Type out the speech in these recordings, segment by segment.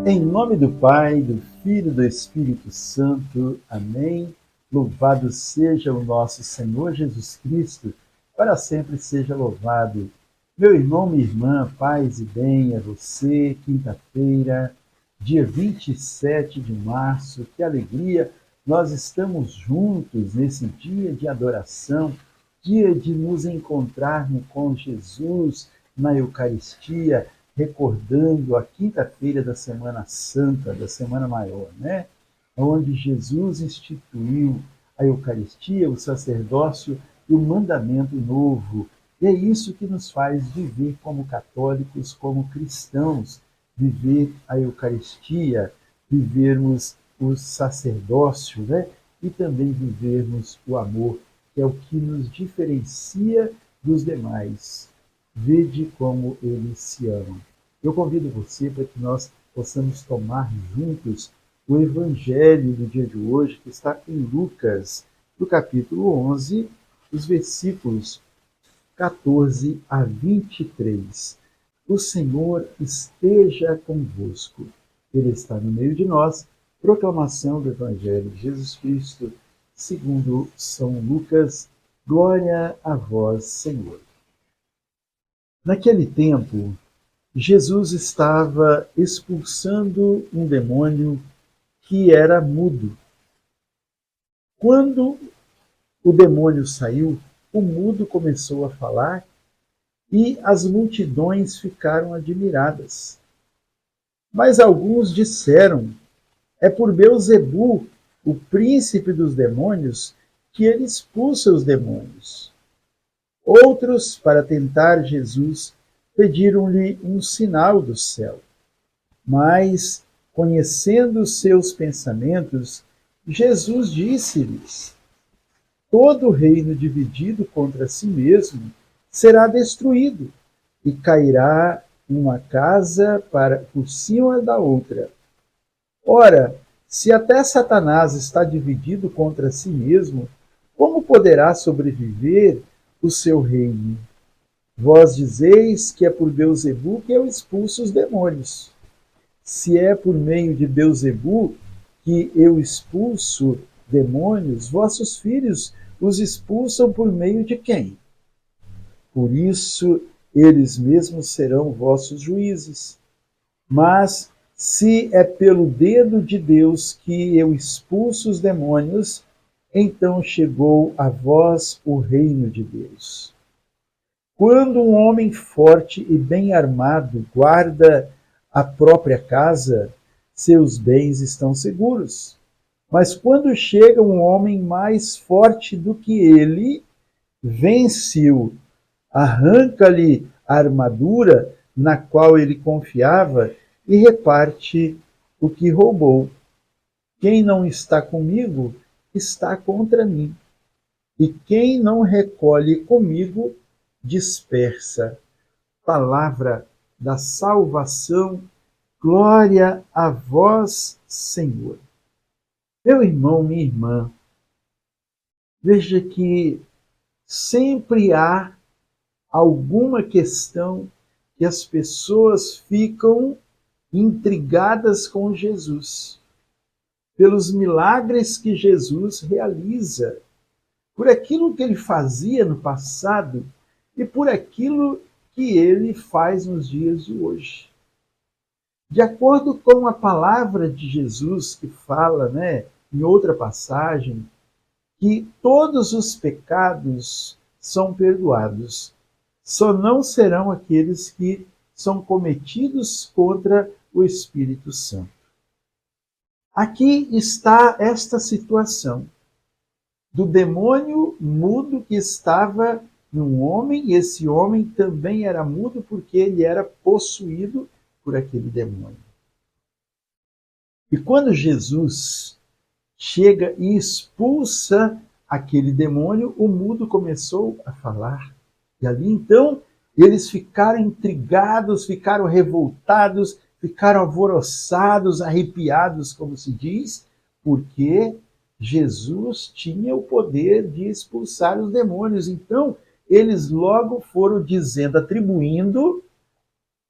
Em nome do Pai, do Filho e do Espírito Santo. Amém. Louvado seja o nosso Senhor Jesus Cristo, para sempre seja louvado. Meu irmão, minha irmã, paz e bem a você, quinta-feira, dia 27 de março, que alegria! Nós estamos juntos nesse dia de adoração, dia de nos encontrarmos com Jesus na Eucaristia, recordando a quinta-feira da Semana Santa, da Semana Maior, né? Onde Jesus instituiu a Eucaristia, o sacerdócio e o mandamento novo. E é isso que nos faz viver como católicos, como cristãos, viver a Eucaristia, vivermos o sacerdócio, né? E também vivermos o amor, que é o que nos diferencia dos demais. Vede como eles se amam. Eu convido você para que nós possamos tomar juntos o Evangelho do dia de hoje, que está em Lucas, no capítulo 11, os versículos 14 a 23. O Senhor esteja convosco. Ele está no meio de nós. Proclamação do Evangelho de Jesus Cristo, segundo São Lucas. Glória a vós, Senhor. Naquele tempo, Jesus estava expulsando um demônio que era mudo. Quando o demônio saiu, o mudo começou a falar e as multidões ficaram admiradas. Mas alguns disseram: é por Beelzebu, o príncipe dos demônios, que ele expulsa os demônios. Outros, para tentar Jesus, pediram-lhe um sinal do céu. Mas, conhecendo seus pensamentos, Jesus disse-lhes: todo reino dividido contra si mesmo será destruído, e cairá uma casa por cima da outra. Ora, se até Satanás está dividido contra si mesmo, como poderá sobreviver o seu reino? Vós dizeis que é por Beelzebu que eu expulso os demônios. Se é por meio de Beelzebu que eu expulso demônios, vossos filhos os expulsam por meio de quem? Por isso, eles mesmos serão vossos juízes. Mas, se é pelo dedo de Deus que eu expulso os demônios, então chegou a vós o reino de Deus. Quando um homem forte e bem armado guarda a própria casa, seus bens estão seguros. Mas quando chega um homem mais forte do que ele, vence-o, arranca-lhe a armadura na qual ele confiava e reparte o que roubou. Quem não está comigo está contra mim, e quem não recolhe comigo dispersa. Palavra da salvação. Glória a vós, Senhor. Meu irmão, minha irmã, veja que sempre há alguma questão que as pessoas ficam intrigadas com Jesus, pelos milagres que Jesus realiza, por aquilo que ele fazia no passado e por aquilo que ele faz nos dias de hoje. De acordo com a palavra de Jesus, que fala, em outra passagem, que todos os pecados são perdoados, só não serão aqueles que são cometidos contra o Espírito Santo. Aqui está esta situação do demônio mudo que estava num homem, e esse homem também era mudo porque ele era possuído por aquele demônio. E quando Jesus chega e expulsa aquele demônio, o mudo começou a falar. E ali então eles ficaram intrigados, ficaram revoltados, ficaram alvoroçados, arrepiados, como se diz, porque Jesus tinha o poder de expulsar os demônios. Então, eles logo foram dizendo, atribuindo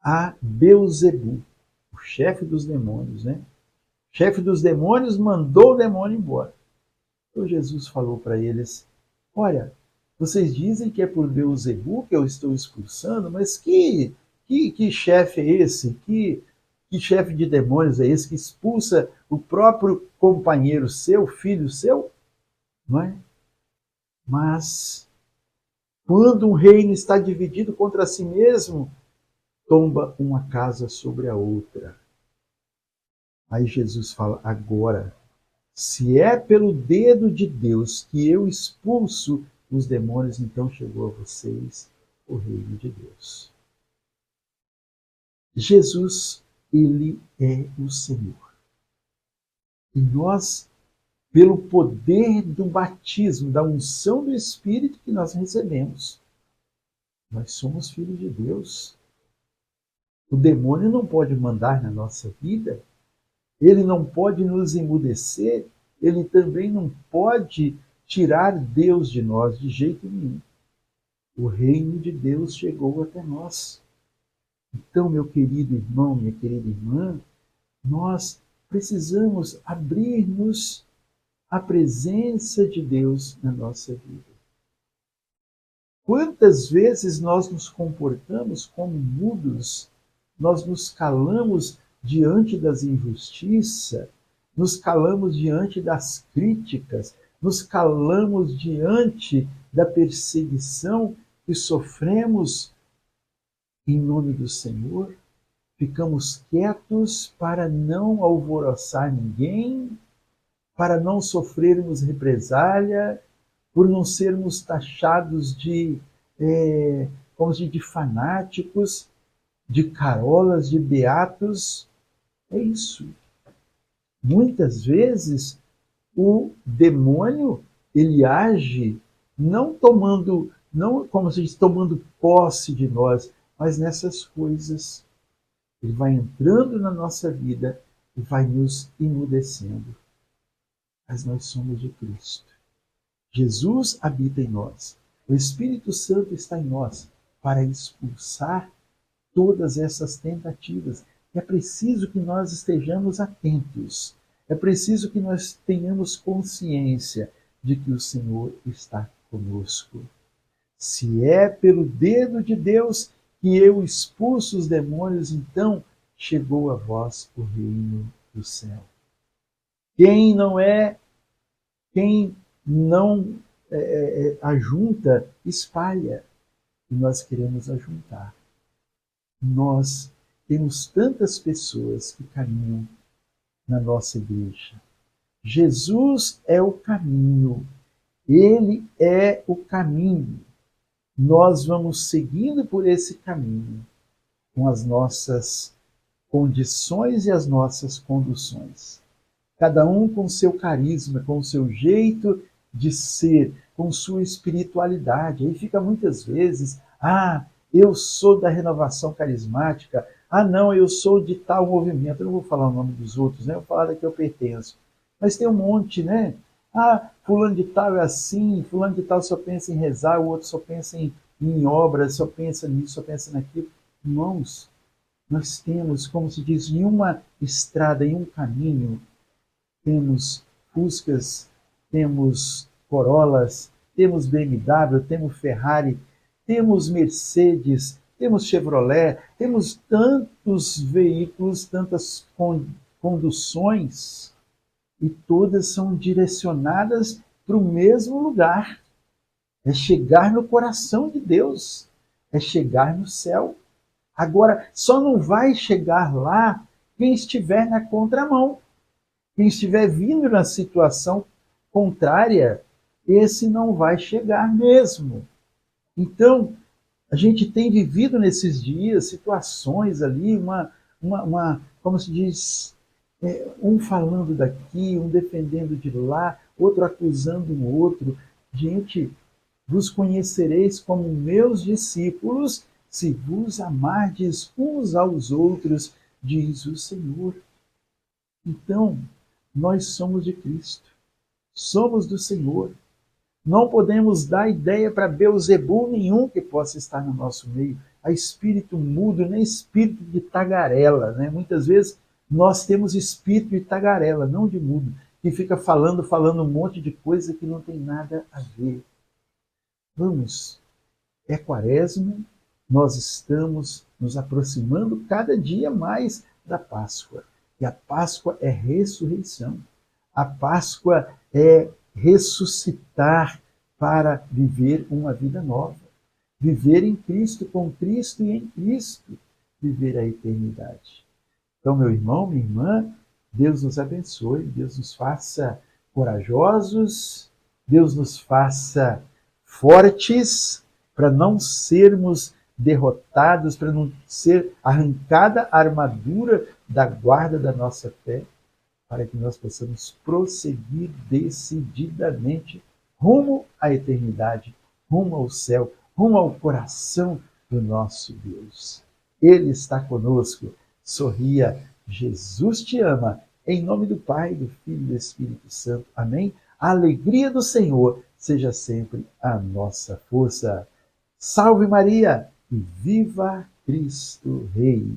a Beelzebu, o chefe dos demônios, né? O chefe dos demônios mandou o demônio embora. Então Jesus falou para eles: olha, vocês dizem que é por Beelzebul que eu estou expulsando, mas que chefe é esse? Que chefe de demônios é esse que expulsa o próprio companheiro seu, filho seu? Não é? Mas quando um reino está dividido contra si mesmo, tomba uma casa sobre a outra. Aí Jesus fala: agora, se é pelo dedo de Deus que eu expulso os demônios, então chegou a vocês o reino de Deus. Jesus, ele é o Senhor. E nós, pelo poder do batismo, da unção do Espírito que nós recebemos, nós somos filhos de Deus. O demônio não pode mandar na nossa vida, ele não pode nos emudecer, ele também não pode tirar Deus de nós de jeito nenhum. O reino de Deus chegou até nós. Então, meu querido irmão, minha querida irmã, nós precisamos abrir-nos à presença de Deus na nossa vida. Quantas vezes nós nos comportamos como mudos, nós nos calamos diante das injustiças, nos calamos diante das críticas, nos calamos diante da perseguição que sofremos em nome do Senhor, ficamos quietos para não alvoroçar ninguém, para não sofrermos represália, por não sermos taxados de fanáticos, de carolas, de beatos. É isso. Muitas vezes o demônio ele age não como se diz, tomando posse de nós, mas nessas coisas. Ele vai entrando na nossa vida e vai nos emudecendo. Mas nós somos de Cristo. Jesus habita em nós. O Espírito Santo está em nós para expulsar todas essas tentativas. É preciso que nós estejamos atentos. É preciso que nós tenhamos consciência de que o Senhor está conosco. Se é pelo dedo de Deus que eu expulso os demônios, então chegou a vós o reino do céu. Quem não ajunta, espalha. E nós queremos ajuntar. Nós temos tantas pessoas que caminham na nossa igreja. Jesus é o caminho. Ele é o caminho. Nós vamos seguindo por esse caminho, com as nossas condições e as nossas conduções. Cada um com seu carisma, com o seu jeito de ser, com sua espiritualidade. Aí fica muitas vezes, eu sou da renovação carismática, não, eu sou de tal movimento. Eu não vou falar o nome dos outros, né? Eu vou falar da que eu pertenço. Mas tem um monte, né? Fulano de tal é assim, fulano de tal só pensa em rezar, o outro só pensa em obras, só pensa nisso, só pensa naquilo. Irmãos, nós temos, como se diz, em uma estrada, em um caminho, temos Fuscas, temos Corollas, temos BMW, temos Ferrari, temos Mercedes, temos Chevrolet, temos tantos veículos, tantas conduções, e todas são direcionadas para o mesmo lugar. É chegar no coração de Deus, é chegar no céu. Agora, só não vai chegar lá quem estiver na contramão. Quem estiver vindo na situação contrária, esse não vai chegar mesmo. Então, a gente tem vivido nesses dias situações ali, como se diz, um falando daqui, um defendendo de lá, outro acusando o outro. Gente, vos conhecereis como meus discípulos, se vos amardes uns aos outros, diz o Senhor. Então, nós somos de Cristo, somos do Senhor. Não podemos dar ideia para Beelzebul nenhum que possa estar no nosso meio. A espírito mudo, nem espírito de tagarela, né? Muitas vezes nós temos espírito de tagarela, não de mudo, que fica falando um monte de coisa que não tem nada a ver. Vamos, é quaresma, nós estamos nos aproximando cada dia mais da Páscoa. E a Páscoa é ressurreição. A Páscoa é ressuscitar para viver uma vida nova. Viver em Cristo, com Cristo e em Cristo. Viver a eternidade. Então, meu irmão, minha irmã, Deus nos abençoe, Deus nos faça corajosos, Deus nos faça fortes, para não sermos derrotados, para não ser arrancada a armadura da guarda da nossa fé, para que nós possamos prosseguir decididamente rumo à eternidade, rumo ao céu, rumo ao coração do nosso Deus. Ele está conosco. Sorria, Jesus te ama. Em nome do Pai, do Filho e do Espírito Santo. Amém? A alegria do Senhor seja sempre a nossa força. Salve Maria e viva Cristo Rei!